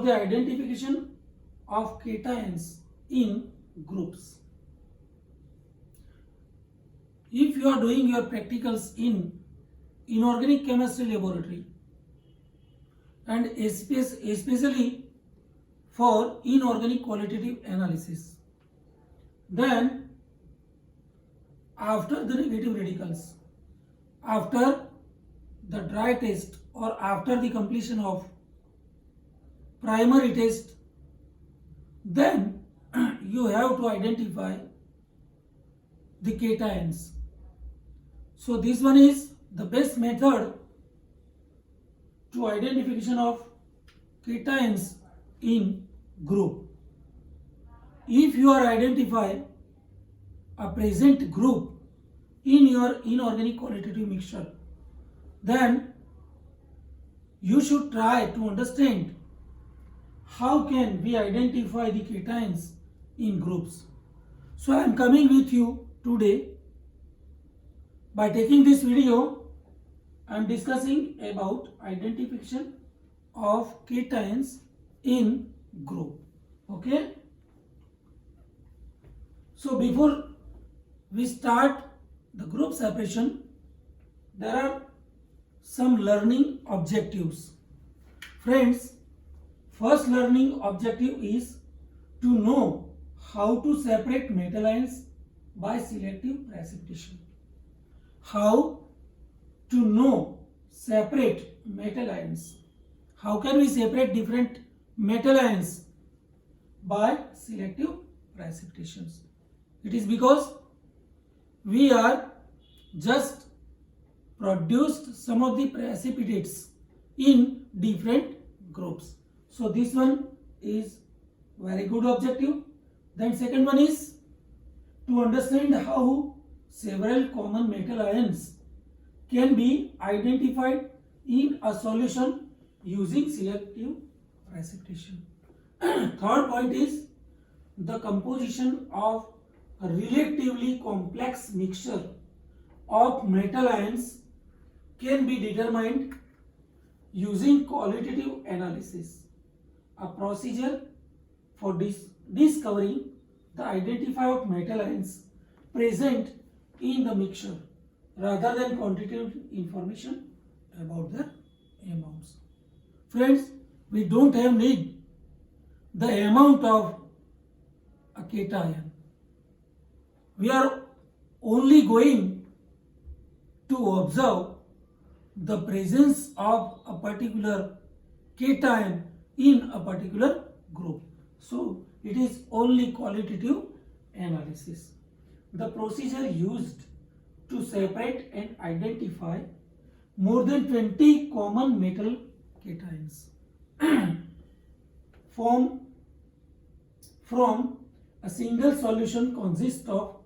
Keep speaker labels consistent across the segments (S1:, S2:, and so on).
S1: the identification of cations in groups. If you are doing your practicals in inorganic chemistry laboratory and especially for inorganic qualitative analysis, then after the negative radicals, after the dry test or after the completion of primary test, then you have to identify the cations. So this one is the best method to identification of cations in group. If you are identify a present group in your inorganic qualitative mixture, then you should try to understand how can we identify the cations in groups. So I am coming with you today by taking this video. I am discussing about identification of cations in group. Okay. So before we start the group separation, there are some learning objectives. Friends, first learning objective is to know how to separate metal ions by selective precipitation. How to know separate metal ions. How can we separate different metal ions? By selective precipitations. It is because we are just produced some of the precipitates in different groups. So this one is very good objective. Then second one is to understand how several common metal ions can be identified in a solution using selective precipitation. Third point is the composition of a relatively complex mixture of metal ions can be determined using qualitative analysis, a procedure for discovering the identifier of metal ions present in the mixture rather than quantitative information about their amounts. Friends, we don't have need the amount of a cation. We are only going to observe the presence of a particular cation in a particular group. So it is only qualitative analysis. The procedure used to separate and identify more than 20 common metal cations from a single solution consists of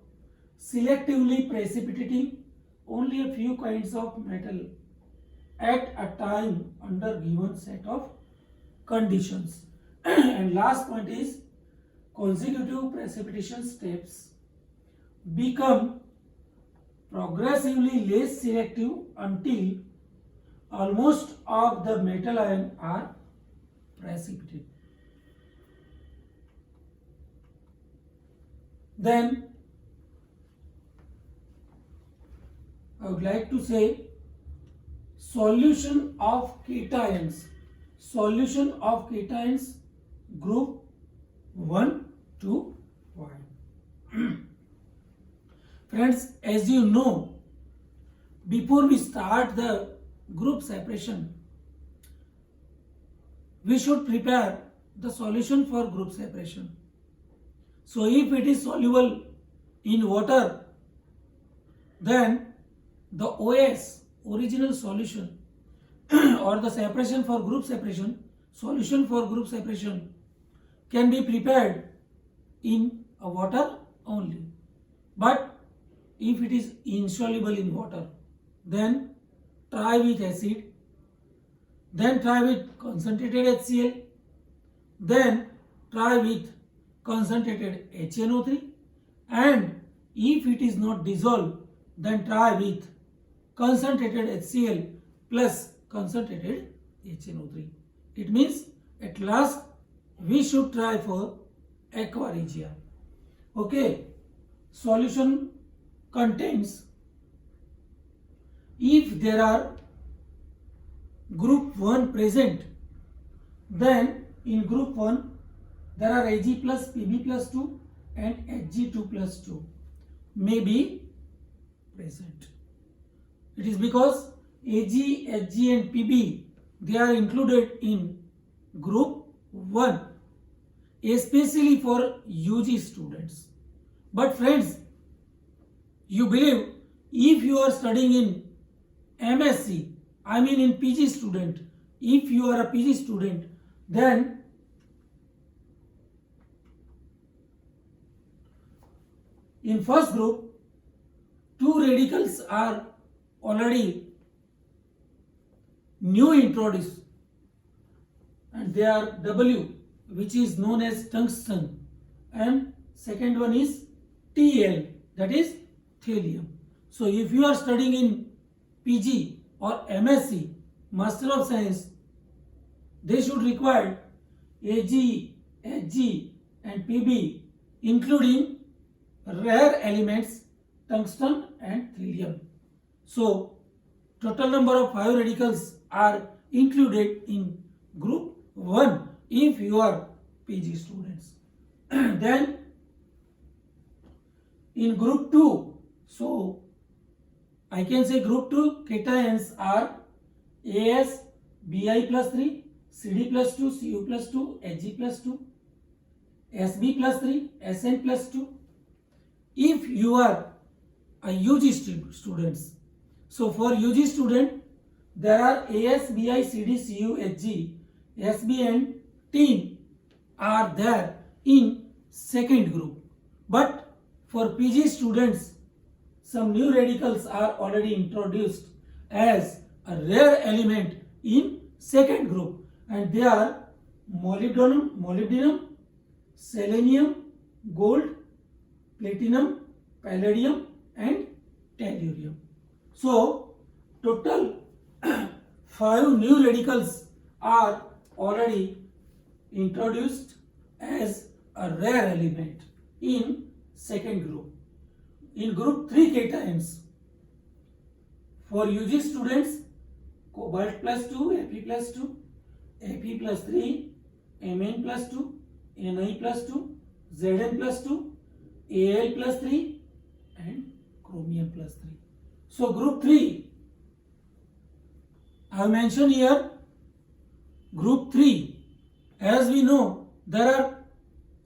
S1: selectively precipitating only a few kinds of metal at a time under given set of conditions. And last point is consecutive precipitation steps become progressively less selective until almost all the metal ions are precipitated. Then I would like to say solution of cations. Solution of cations group 1 to 5. Friends, as you know, before we start the group separation, we should prepare the solution for group separation. So if it is soluble in water, then the OS, original solution, or the separation for group separation, solution for group separation can be prepared in a water only. But if it is insoluble in water, then try with acid, then try with concentrated HCl, then try with concentrated HNO3, and if it is not dissolved, then try with concentrated HCl plus concentrated HNO3. It means at last we should try for aqua regia. Okay, solution contains, if there are group 1 present, then in group 1 there are Ag plus Pb plus 2 and Hg2 plus 2 may be present. It is because Ag, Hg and Pb, they are included in group 1, especially for UG students. But friends, you believe if you are studying in MSc, I mean in PG student, if you are a PG student, then in first group, 2 radicals are already new introduced, and they are W, which is known as tungsten, and second one is TL, that is thallium. So if you are studying in PG or MSc, Master of Science, they should require Ag, Hg and Pb, including rare elements tungsten and thallium. So total number of 5 radicals are included in group 1 if you are PG students. Then in group 2, so I can say group 2 cations are As, Bi plus 3, Cd plus 2, Cu plus 2, Hg plus 2, Sb plus 3, Sn plus 2. If you are a UG students, so for UG student, there are As, Bi, Cd, Cu, Hg, Sb and Tin are there in second group. But for PG students, some new radicals are already introduced as a rare element in second group, and they are molybdenum, selenium, gold, platinum, palladium and tellurium. So total 5 new radicals are already introduced as a rare element in second group. In group 3 cations, for UG students, cobalt plus 2, Fe plus 2, Fe plus 3, Mn plus 2, Ni plus 2, Zn plus 2, Al plus 3 and chromium plus 3. So group 3, I have mentioned here group 3. As we know, there are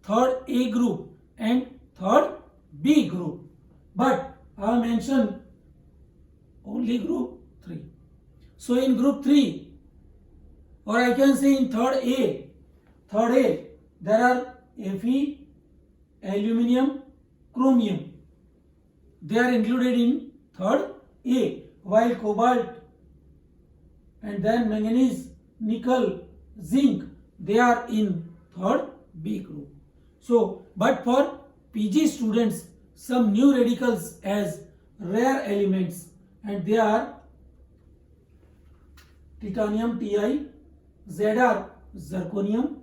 S1: third A group and third B group, but I have mentioned only group 3. So in group 3, or I can say in third A, there are Fe, aluminium, chromium. They are included in third A, while cobalt and then manganese, nickel, zinc, they are in third B group. So, but for PG students, some new radicals as rare elements, and they are titanium Ti, Zr zirconium,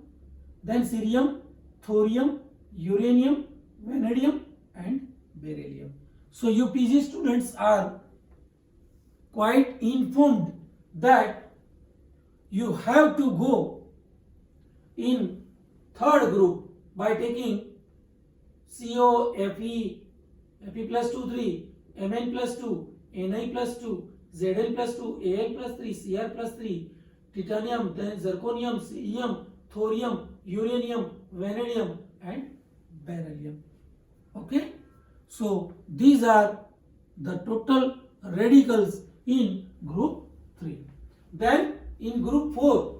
S1: then cerium, thorium, uranium, vanadium and beryllium. So you PG students are quite informed that you have to go in third group by taking CO, Fe, Fe plus 2, 3, Mn plus 2, Ni plus 2, Zn plus 2, Al plus 3, Cr plus 3, titanium, then zirconium, cerium, thorium, uranium, vanadium and beryllium. Okay, so these are the total radicals in group 3. Then in group 4,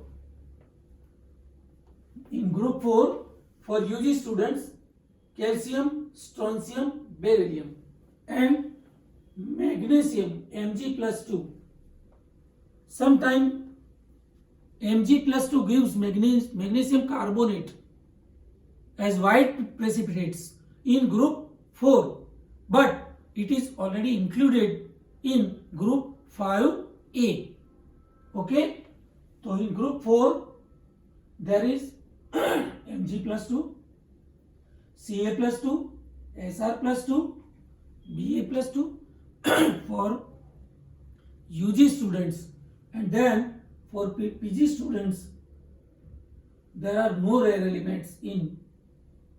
S1: for UG students, calcium, strontium, beryllium and magnesium Mg plus 2. Sometime Mg plus 2 gives magnesium carbonate as white precipitates in group 4, but it is already included in group 5A. Okay, so in group 4 there is Mg plus 2, Ca plus 2, Sr plus 2, Ba plus 2 for UG students, and then for PG students there are no rare elements in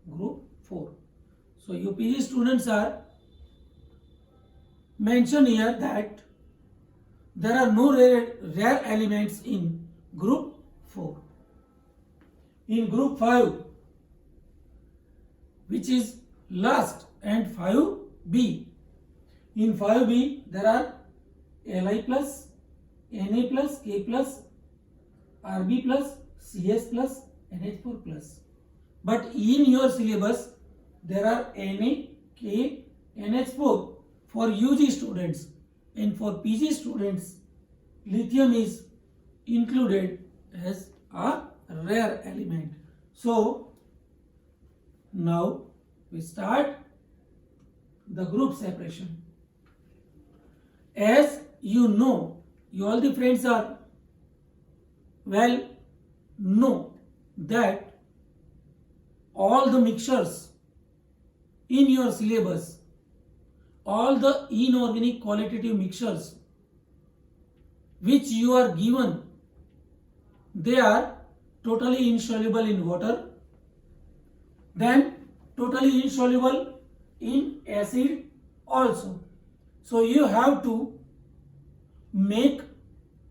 S1: group 4. So your PG students are mentioned here that there are no rare elements in group 4. In group 5, which is last, and 5b, in 5b there are Li plus, Na plus, K plus, Rb plus, Cs plus, NH4 plus. But in your syllabus there are Na, K, NH4 for UG students, and for PG students lithium is included as a rare element. So now we start the group separation. As you know, you all the friends are well know that all the mixtures in your syllabus, all the inorganic qualitative mixtures which you are given, they are totally insoluble in water, then totally insoluble in acid also. So you have to make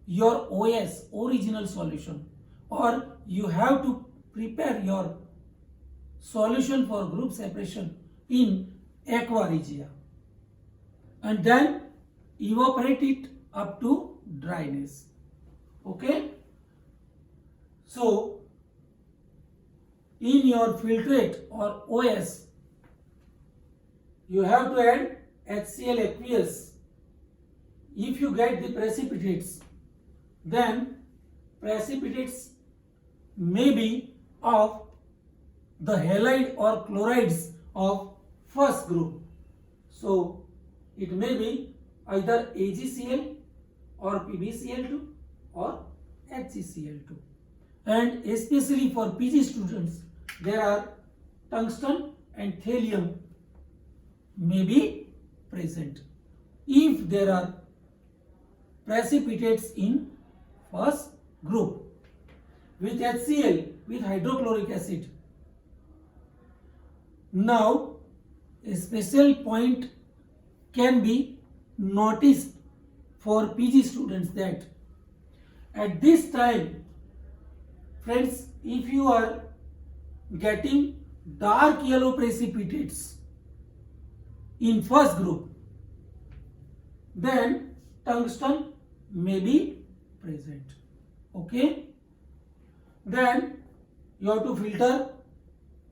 S1: your OS, original solution, or you have to prepare your solution for group separation in aqua regia, and then evaporate it up to dryness. Okay, so in your filtrate or OS you have to add HCl aqueous. If you get the precipitates, then precipitates may be of the halide or chlorides of first group. So it may be either AgCl or PbCl2 or HgCl2. And especially for PG students, there are tungsten and thallium may be present. If there are precipitates in first group with HCl, with hydrochloric acid. Now a special point can be noticed for PG students, that at this time, friends, if you are getting dark yellow precipitates in first group, then tungsten may be present. Okay, then you have to filter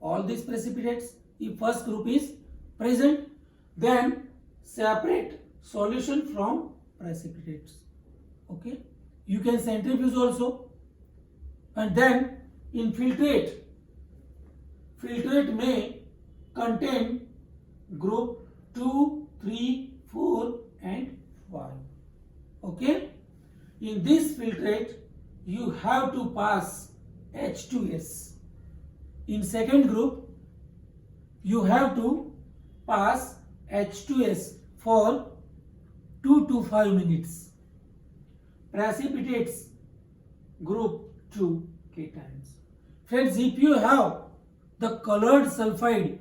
S1: all these precipitates. If first group is present, then separate solution from precipitates. Okay, you can centrifuge also, and then in filtrate may contain group 2, 3, 4 and 5. Okay, in this filtrate you have to pass H2S. In second group you have to pass H2S for 2 to 5 minutes. Precipitates group 2 cations. Friends, if you have the colored sulfide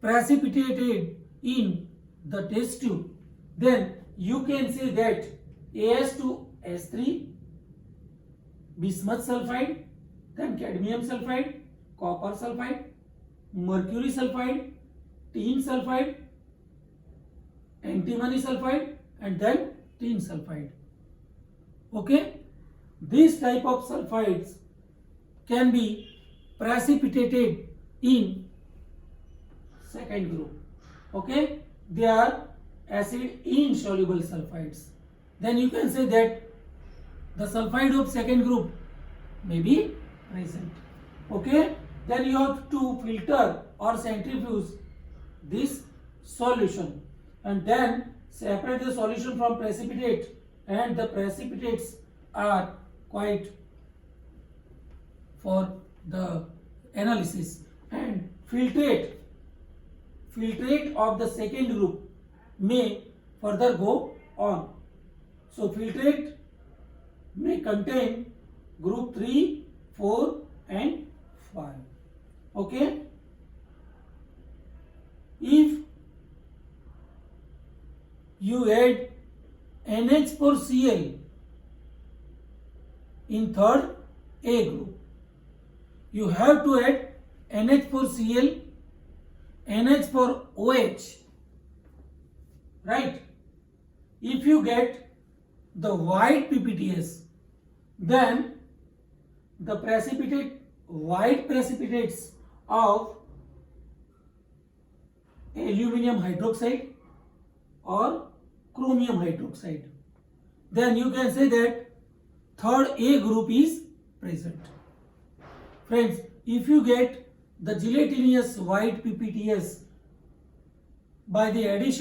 S1: precipitated in the test tube, then you can say that As2S3, bismuth sulfide, then cadmium sulfide, copper sulfide, mercury sulfide, tin sulfide, antimony sulfide, and then tin sulfide. Okay, this type of sulfides can be precipitated in second group. Okay, they are acid insoluble sulfides. Then you can say that the sulfide of second group may be present. Okay, then you have to filter or centrifuge this solution, and then separate the solution from precipitate, and the precipitates are quite for the analysis and filtrate of the second group may further go on. So filtrate may contain group 3, 4 and 5. Okay. If you add NH4Cl in third A group, you have to add NH4Cl, NH4OH, right? If you get the white PPTS, then the white precipitates of aluminium hydroxide or chromium hydroxide, then you can say that third A group is present. Friends, if you get the gelatinous white PPTS by the addition